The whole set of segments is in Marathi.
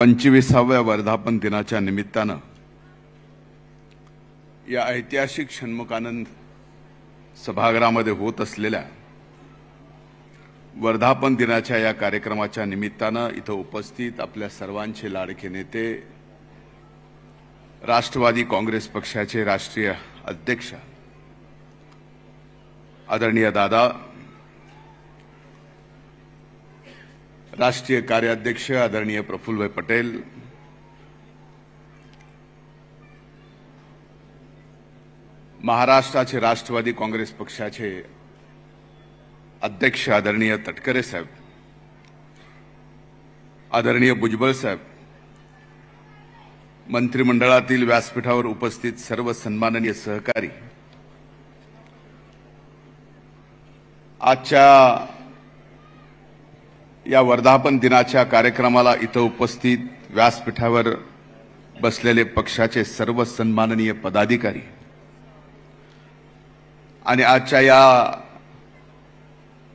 25व्या वर्धापन दिनाच्या निमित्तानं या ऐतिहासिक षण्मुखानंद सभागृहामध्ये होत असलेल्या वर्धापन दिनाच्या या कार्यक्रमाच्या निमित्तानं इथं उपस्थित आपल्या सर्वांचे लाडके नेते राष्ट्रवादी काँग्रेस पक्षाचे राष्ट्रीय अध्यक्ष आदरणीय दादा, राष्ट्रीय कार्याध्यक्ष आदरणीय प्रफुल्लभाई पटेल, महाराष्ट्राचे राष्ट्रवादी काँग्रेस पक्षाचे अध्यक्ष आदरणीय तटकरे साहेब, आदरणीय भुजबळ साहेब, मंत्रिमंडळातील व्यासपीठावर उपस्थित सर्व सन्माननीय सहकारी, आजच्या या वर्धापन दिनाच्या कार्यक्रमाला इथं उपस्थित व्यासपीठावर बसलेले पक्षाचे सर्व सन्माननीय पदाधिकारी आणि आजच्या या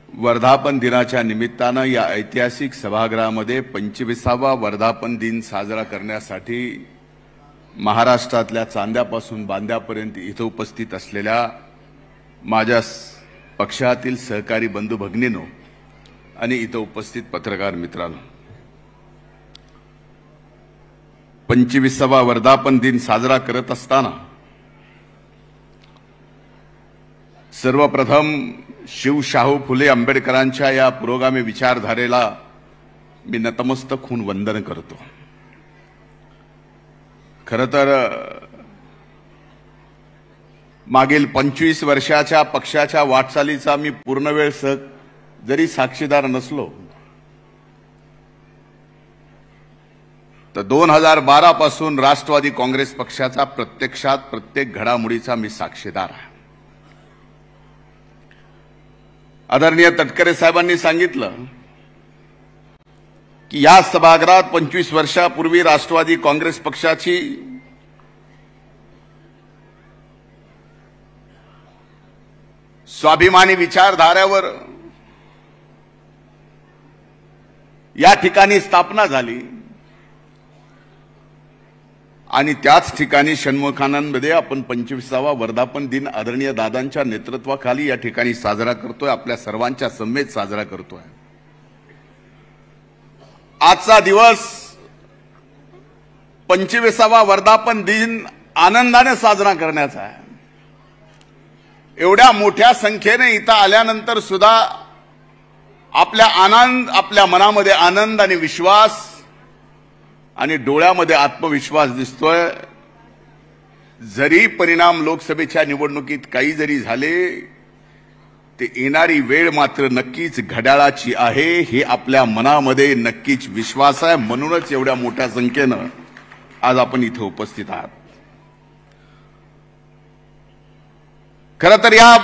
वर्धापन दिनाच्या निमित्तानं या ऐतिहासिक सभागृहामध्ये 25वा वर्धापन दिन साजरा करण्यासाठी महाराष्ट्रातल्या चांद्यापासून बांद्यापर्यंत इथं उपस्थित असलेल्या माझ्या पक्षातील सहकारी बंधू भगिनींनो आणि इथं उपस्थित पत्रकार मित्रांनो, 25वा वर्धापन दिन साजरा करत असताना सर्वप्रथम शिवशाहू फुले आंबेडकरांच्या या पुरोगामी विचारधारेला मी नतमस्तक होऊन वंदन करतो। खरं तर मागील 25 वर्षाच्या पक्षाच्या वाटचालीचा मी पूर्ण वेळ जरी साक्षीदार नसलो तर 2012 पासून राष्ट्रवादी काँग्रेस पक्षाचा प्रत्यक्षात प्रत्येक घडामोडीचा मी साक्षीदार आहे। आदरणीय तटकरे साहेबांनी सांगितलं की या सभागृहात 25 वर्षापूर्वी राष्ट्रवादी काँग्रेस पक्षाची स्वाभिमानी विचारधाऱ्यावर या ठिकाणी स्थापना झाली आणि त्याच ठिकाणी षण्मुखानंदमध्ये आपण 25वा वर्धापन दिन आदरणीय दादांच्या नेतृत्वाखाली या ठिकाणी साजरा करतोय, आपल्या सर्वांच्या समेत साजरा करतोय। आजचा दिवस 25वा वर्धापन दिन आनंदाने साजरा करण्याचा आहे। एवढ्या मोठ्या संख्येने इथं आल्यानंतर सुद्धा आपल्या मनामध्ये आनंद आणि विश्वास आणि डोळ्यामध्ये आत्मविश्वास दिसतोय। जरी परिणाम लोकसभेच्या निवडणुकीत काही जरी झाले ते येणारी वेळ मात्र नक्कीच घड्याळाची आहे, हे आपल्या मनामध्ये नक्कीच विश्वास आहे। म्हणूनच एवढ्या मोठ्या संख्येनं आज आपण इथे उपस्थित आहात। खरं तर या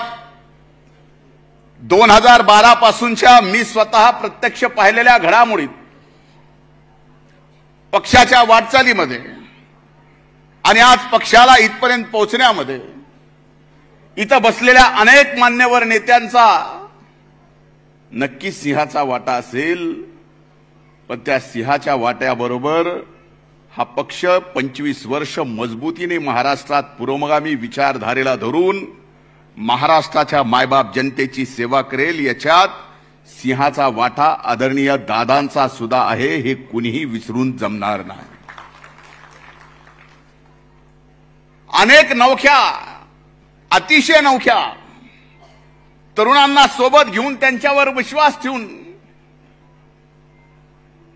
2012 पासूनच्या मी स्वतः प्रत्यक्ष पाहिलेल्या घडामोडीत, पक्षाच्या वाटचालीमध्ये आणि आज पक्षाला इथपर्यंत पोहोचण्यामध्ये इथं बसलेल्या अनेक मान्यवर नेत्यांचा नक्की सिंहाचा वाटा असेल, पण त्या सिंहाच्या वाट्याबरोबर हा पक्ष 25 वर्ष मजबूतीने महाराष्ट्रात पुरोगामी विचारधारेला धरून महाराष्ट्राच्या मायबाप जनतेची सेवा करेल, याच्यात सिंहाचा वाटा आदरणीय दादांचा सुद्धा आहे, हे कुणीही विसरून जमणार नाही। अनेक नवख्या, अतिशय नवख्या तरुणांना सोबत घेऊन त्यांच्यावर विश्वास ठेवून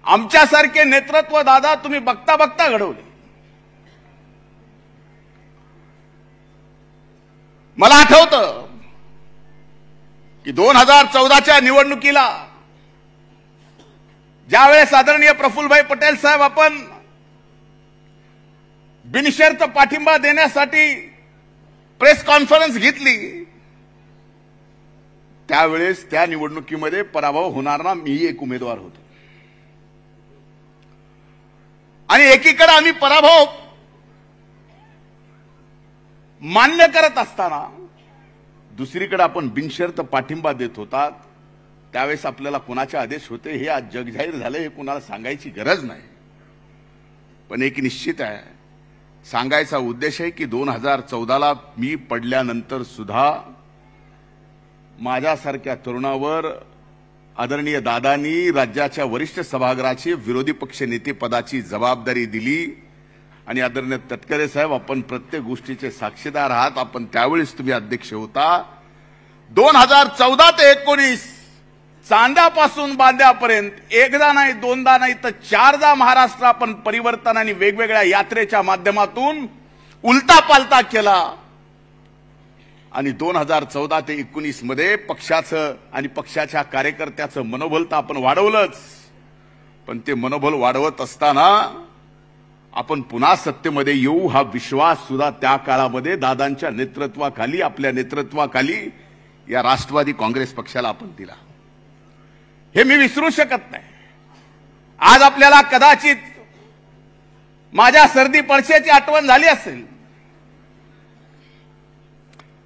आमच्यासारखे नेतृत्व दादा तुम्ही बघता बघता घडवले। मला आठवतं की 2014च्या निवडणुकीला ज्यावेळेस आदरणीय प्रफुल्लभाई पटेल साहेब आपण बिनशर्त पाठिंबा देण्यासाठी प्रेस कॉन्फरन्स घेतली, त्यावेळेस त्या निवडणुकीमध्ये पराभव होणार ना, मी एक उमेदवार होतो आणि एकीकडे आम्ही पराभव मान्य करत असताना दुसरीकडे आपण बिनशर्त पाठिंबा देत होतात। त्यावेळेस आपल्याला कोणाचे आदेश होते हे आज जगजाहीर झाले, हे कोणाला सांगायची गरज नाही। पण एक निश्चित आहे, सांगायचा उद्देश आहे की 2014ला मी पडल्यानंतर सुद्धा माझ्यासारख्या तरुणावर आदरणीय दादांनी राज्याच्या वरिष्ठ सभागृहाची विरोधी पक्ष नेते पदाची जबाबदारी दिली आणि आदरणीय तटकरे साहेब, आपण प्रत्येक गोष्टीचे साक्षीदार आहात. आपण त्यावेळेस तुम्ही अध्यक्ष होता. 2014 ते 19 चांद्यापासून बांद्यापर्यंत एकदा नाही, दोनदा नाही, तर 4दा महाराष्ट्र आपण परिवर्तन आणि वेगवेगळ्या यात्रेच्या माध्यमातून उलटा पालटा केला. आणि 2014 ते 19 मध्ये पक्षाचं आणि पक्षाच्या कार्यकर्त्याचं मनोबल तर आपण वाढवलंच, पण ते मनोबल वाढवत असताना आपण पुन्हा सत्तेमध्ये येऊ हा विश्वास सुद्धा त्या काळामध्ये दादांच्या नेतृत्वाखाली, आपल्या नेतृत्वाखाली या राष्ट्रवादी काँग्रेस पक्षाला आपण दिला. हे मी विसरू शकत नाही. आज आपल्याला कदाचित माझ्या सर्दी पडशाची आठवण झाली असेल,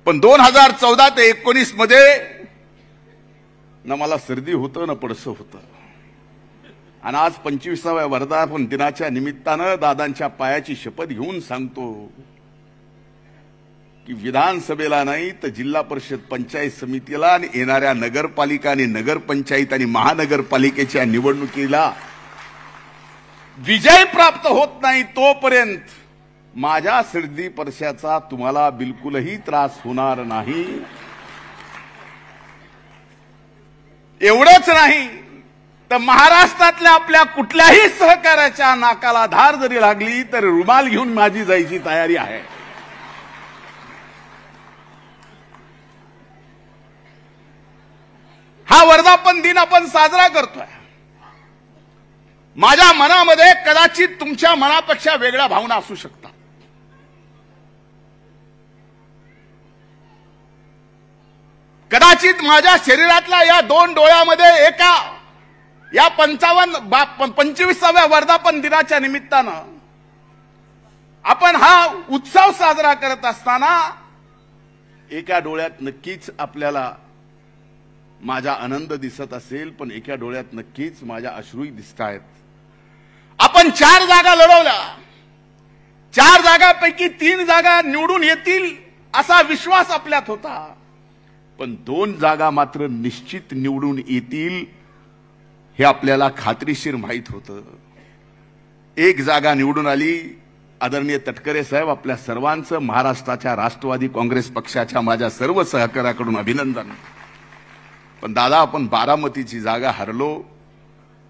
पण 2014 ते 19 मध्ये न मला सर्दी होतं न पडसं होतं. आणि आज 25व्या वर्धापन दिनाच्या निमित्तानं दादांच्या पायाची शपथ घेऊन सांगतो की विधानसभेला नाही तर जिल्हा परिषद पंचायत समितीला आणि येणाऱ्या नगरपालिका आणि नगरपंचायत आणि महानगरपालिकेच्या निवडणुकीला विजय प्राप्त होत नाही तोपर्यंत माझ्या सर्दी पडशाचा तुम्हाला बिलकुलही त्रास होणार नाही. एवढंच नाही तर महाराष्ट्रातल्या आपल्या कुठल्याही सहकार्याच्या नाकाला धार जरी लागली तर रुमाल घेऊन माझी जायची तयारी आहे. हा वर्धापन दिन आपण साजरा करतोय. माझ्या मनामध्ये कदाचित तुमच्या मनापेक्षा वेगळ्या भावना असू शकतात. कदाचित माझ्या शरीरातल्या या 2 डोळ्यामध्ये एका या 25व्या वर्धापन दिनाच्या निमित्तानं आपण हा उत्सव साजरा करत असताना एका डोळ्यात नक्कीच आपल्याला माझा आनंद दिसत असेल, पण एका डोळ्यात नक्कीच माझ्या अश्रूही दिसत आहेत. आपण 4 जागा लढवल्या. 4 जागांपैकी 3 जागा निवडून येतील असा विश्वास आपल्यात होता, पण 2 जागा मात्र निश्चित निवडून येतील हे आपल्याला खात्रीशीर माहित होतं. 1 जागा निवडून आली. आदरणीय तटकरे साहेब, आपल्या सर्वांचं महाराष्ट्राच्या राष्ट्रवादी काँग्रेस पक्षाच्या माझ्या सर्व सहकार्याकडून अभिनंदन. पण दादा, आपण बारामतीची जागा हरलो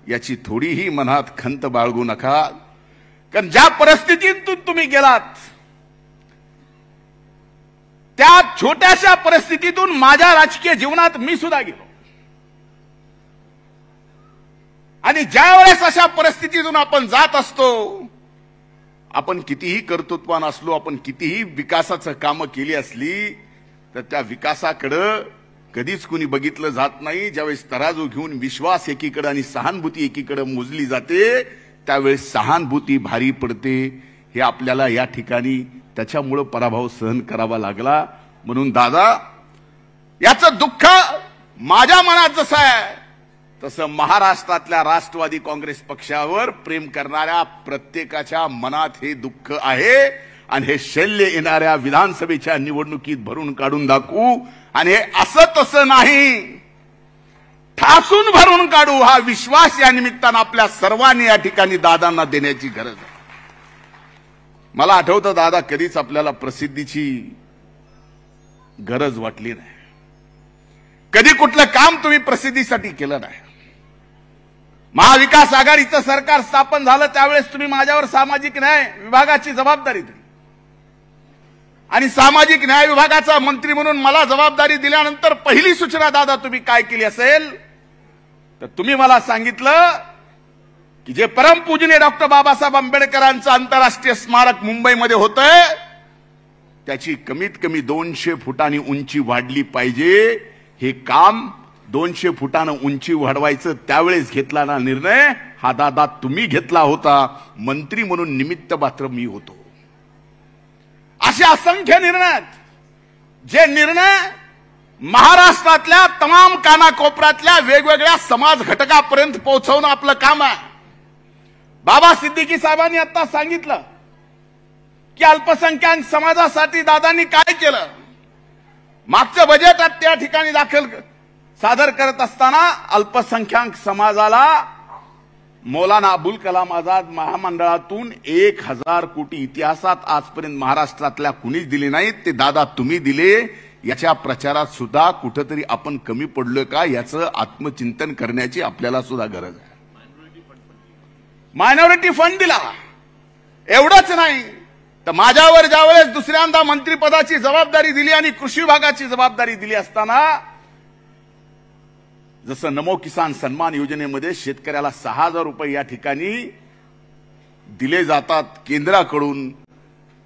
याची थोडीही मनात खंत बाळगू नका, कारण ज्या परिस्थितीतून तुम्ही गेलात त्या छोट्याशा परिस्थितीतून माझ्या राजकीय जीवनात मी सुद्धा गेलो. आणि ज्या वेळेस अशा परिस्थितीतून आपण जात असतो, आपण कितीही कर्तृत्वान असलो, आपण कितीही विकासाचं कामं केली असली, तर त्या विकासाकडे कधीच कुणी बघितलं जात नाही. ज्यावेळेस तराजू घेऊन विश्वास एकीकडे आणि सहानुभूती एकीकडे मोजली जाते, त्यावेळेस सहानुभूती भारी पडते. हे आपल्याला या ठिकाणी त्याच्यामुळे पराभव सहन करावा लागला. म्हणून दादा, याचं दुःख माझ्या मनात जसं आहे तसं महाराष्ट्रातल्या राष्ट्रवादी काँग्रेस पक्षावर प्रेम करणाऱ्या प्रत्येकाच्या मनात हे दुःख आहे. आणि हे शल्य येणाऱ्या विधानसभेच्या निवडणुकीत भरून काढून दाखवू. आणि हे असं तसं नाही, ठासून भरून काढू. हा विश्वास या निमित्तानं आपल्या सर्वांनी या ठिकाणी दादांना देण्याची गरज आहे. मला आठवतं दादा, कधीच आपल्याला प्रसिद्धीची गरज वाटली नाही. कधी कुठलं काम तुम्ही प्रसिद्धीसाठी केलं नाही. महाविकास आघाडीचं सरकार स्थापन झालं त्यावेळेस तुम्ही माझ्यावर सामाजिक न्याय विभागाची जबाबदारी दिली. आणि सामाजिक न्याय विभागाचा मंत्री म्हणून मला जबाबदारी दिल्यानंतर पहिली सूचना दादा तुम्ही काय केली असेल, तर तुम्ही मला सांगितलं की जे परमपूजनीय डॉक्टर बाबासाहेब आंबेडकरांचं आंतरराष्ट्रीय स्मारक मुंबईमध्ये होतंय, त्याची कमीत कमी 200 फुटांनी उंची वाढली पाहिजे. हे काम 200 फुटानं उंची वाढवायचं त्यावेळेस घेतला ना निर्णय, हा दादा तुम्ही घेतला होता. मंत्री म्हणून निमित्त मात्र मी होतो. असे असंख्य निर्णय, जे निर्णय महाराष्ट्रातल्या तमाम कानाकोपऱ्यातल्या वेगवेगळ्या समाज घटकापर्यंत पोहोचवणं आपलं काम आहे. बाबा सिद्दीकी साहेबांनी आता सांगितलं की अल्पसंख्याक समाजासाठी दादांनी काय केलं. मागचं बजेट त्या ठिकाणी सादर करत असताना अल्पसंख्याक समाजाला मौलाना अबुल कलाम आझाद महामंडळातून 1000 कोटी इतिहासात आजपर्यंत महाराष्ट्रातल्या कुणीच दिले नाहीत, ते दादा तुम्ही दिले. याच्या प्रचारात सुद्धा कुठेतरी आपण कमी पडलोय का याचं आत्मचिंतन करण्याची आपल्याला सुद्धा गरज आहे. मायनॉरिटी फंड दिला, एवढंच नाही तर माझ्यावर ज्यावेळेस दुसऱ्यांदा मंत्रिपदाची जबाबदारी दिली आणि कृषी विभागाची जबाबदारी दिली असताना जसं नमो किसान सन्मान योजनेमध्ये शेतकऱ्याला 6000 रुपये या ठिकाणी दिले जातात केंद्राकडून,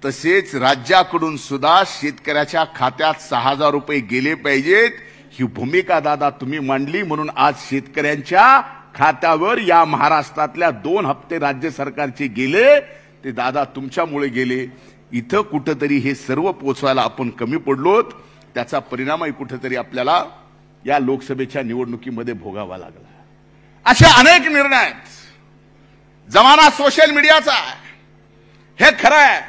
तसेच राज्याकडून सुद्धा शेतकऱ्याच्या खात्यात 6000 रुपये गेले पाहिजेत. ही भूमिका दादा तुम्ही मांडली, म्हणून आज शेतकऱ्यांच्या खात्यावर या महाराष्ट्रातल्या 2 हप्ते राज्य सरकारचे गेले, ते दादा तुमच्यामुळे गेले. इथं कुठेतरी हे सर्व पोचवायला आपण कमी पडलोत. त्याचा परिणामही कुठेतरी आपल्याला या लोकसभेच्या निवडणुकीमध्ये भोगावा लागला. असे अनेक निर्णय आहेत. जमाना सोशल मीडियाचा आहे, हे खरं आहे.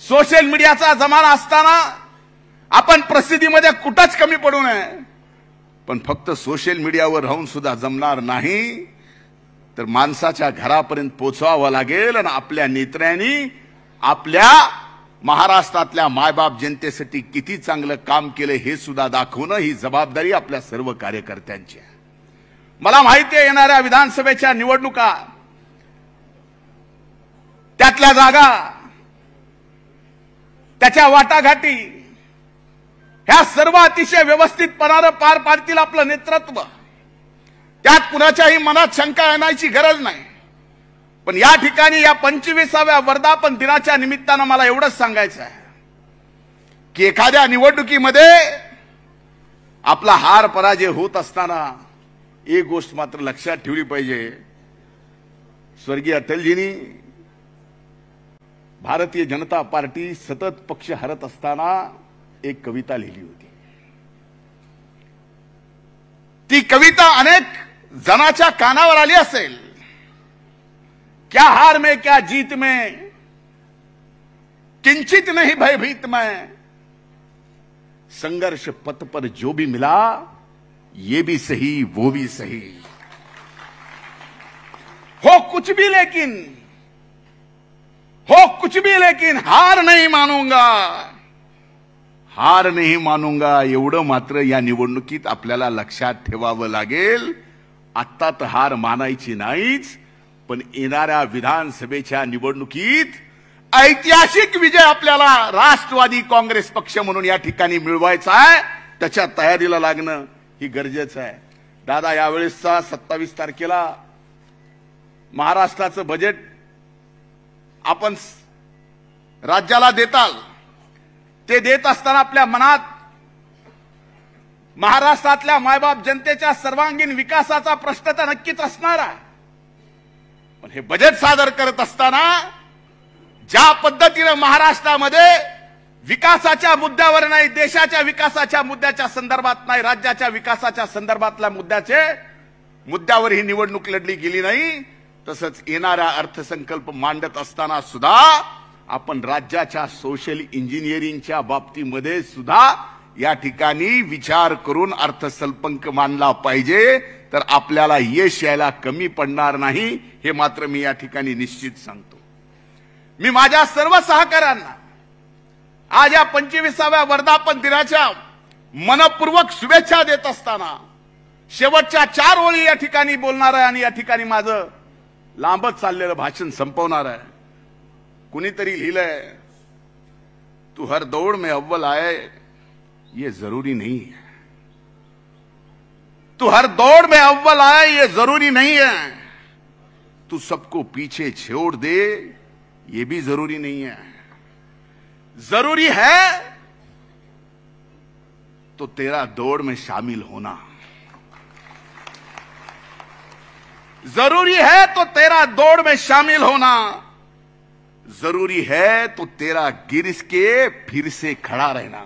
सोशल मीडियाचा जमाना असताना आपण प्रसिद्धीमध्ये कुठंच कमी पडू नये, पण फक्त सोशल मीडियावर राहून सुद्धा जमणार नाही, तर माणसाच्या घरापर्यंत पोहोचवावं लागेल. आणि आपल्या नेत्यांनी आपल्या महाराष्ट्रातल्या मायबाप जनतेसाठी किती चांगलं काम केलं हे सुद्धा दाखवणं ही जबाबदारी आपल्या सर्व कार्यकर्त्यांची आहे. मला माहिती आहे येणाऱ्या विधानसभेच्या निवडणुका, त्यातल्या जागा, त्याच्या वाटाघाटी ह्या सर्व अतिशय व्यवस्थितपणाने पार पाडतील आपलं नेतृत्व. त्यात कुणाच्याही मनात शंका येण्याची गरज नाही. पण या ठिकाणी या 25व्या वर्धापन दिनाच्या निमित्तानं मला एवढंच सांगायचं आहे की एखाद्या निवडणुकीमध्ये आपला हार पराजय होत असताना एक गोष्ट मात्र लक्षात ठेवली पाहिजे. स्वर्गीय अटलजींनी भारतीय जनता पार्टी सतत पक्ष हरत असताना एक कविता लिहिली होती. ती कविता अनेक जनाच्या कानावर आली असेल. क्या हार में क्या जीत में किंचित नहीं भयभीत मैं, संघर्ष पथ पर जो भी मिला ये भी सही वो भी सही, हो कुछ भी लेकिन हार नहीं मानूंगा, हार नहीं मानूंगा. एवढं मात्र या निवडणुकीत आपल्याला लक्षात ठेवावं लागेल. आत्ता तर हार मानायची नाहीच, पण येणाऱ्या विधानसभेच्या निवडणुकीत ऐतिहासिक विजय आपल्याला राष्ट्रवादी काँग्रेस पक्ष म्हणून या ठिकाणी मिळवायचा आहे. त्याच्या तयारीला लागणं ही गरजेचं आहे. दादा यावेळेसचा 27 तारखेला महाराष्ट्राचं बजेट आपण राज्याला देताल. ते देत असताना आपल्या मनात महाराष्ट्रातल्या मायबाप जनतेच्या सर्वांगीण विकासाचा प्रश्न तर नक्कीच असणार आहे. पण हे बजेट सादर करत असताना ज्या पद्धतीने महाराष्ट्रामध्ये विकासाच्या मुद्द्यावर नाही, देशाच्या विकासाच्या मुद्द्याच्या संदर्भात नाही, राज्याच्या विकासाच्या संदर्भातल्या मुद्द्यावर ही निवडणूक लढली गेली नाही, तसंच येणारा अर्थसंकल्प मांडत असताना सुद्धा आपण राज्याच्या सोशल इंजिनिअरिंगच्या बाबतीमध्ये सुद्धा या ठिकाणी विचार करून अर्थसंकल्प मांडला पाहिजे, तर आपल्याला यश यायला कमी पडणार नाही. हे मात्र मी या ठिकाणी निश्चित सांगतो. मी माझ्या सर्व सहकाऱ्यांना आज या 25व्या वर्धापन दिनाच्या मनपूर्वक शुभेच्छा देत असताना शेवटच्या 4 ओळी या ठिकाणी बोलणार आहे आणि या ठिकाणी माझं लांबच चाललेलं भाषण संपवणार आहे. कुणीतरी लिहिलंय, तू हर दौड़ में अव्वल आए ये जरूरी नहीं है, तू हर दौड़ में अव्वल आए ये जरूरी नहीं है, तू सबको पीछे छोड़ दे ये भी जरूरी नहीं है. जरूरी है तो तेरा दौड़ में शामिल होना, जरूरी है तो तेरा दौड़ में शामिल होना, जरूरी है तो तेरा गिरस के फिर से खड़ा रहना.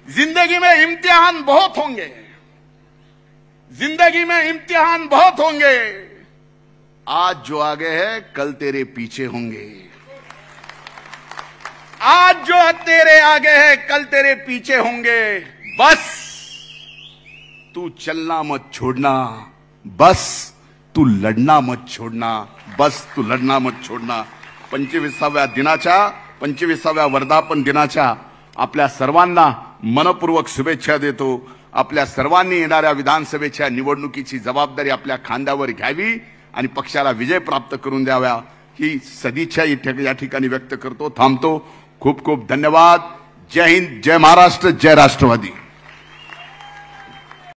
जिंदगी में इम्तिहान बहुत होंगे, जिंदगी में इम्तिहान बहुत होंगे, आज जो आगे है कल तेरे पीछे होंगे। आज जो तेरे आगे है कल तेरे पीछे होंगे। बस तू चलना मत छोड़ना, बस तू लढना मत छोड़ना, बस तू लढना मत छोड़ना। 25व्या दिनाच्या 25व्या वर्धापन दिनाच्या आपल्या सर्वांना मनपूर्वक शुभेच्छा देतो। आपल्या सर्वांनी येणाऱ्या विधानसभेच्या निवडणुकीची जबाबदारी आपल्या खांद्यावर घ्यावी आणि पक्षाला विजय प्राप्त करून द्यावा ही सदिच्छा या ठिकाणी व्यक्त करतो। थांबतो। खूप खूप धन्यवाद। जय हिंद, जय महाराष्ट्र, जय राष्ट्रवादी।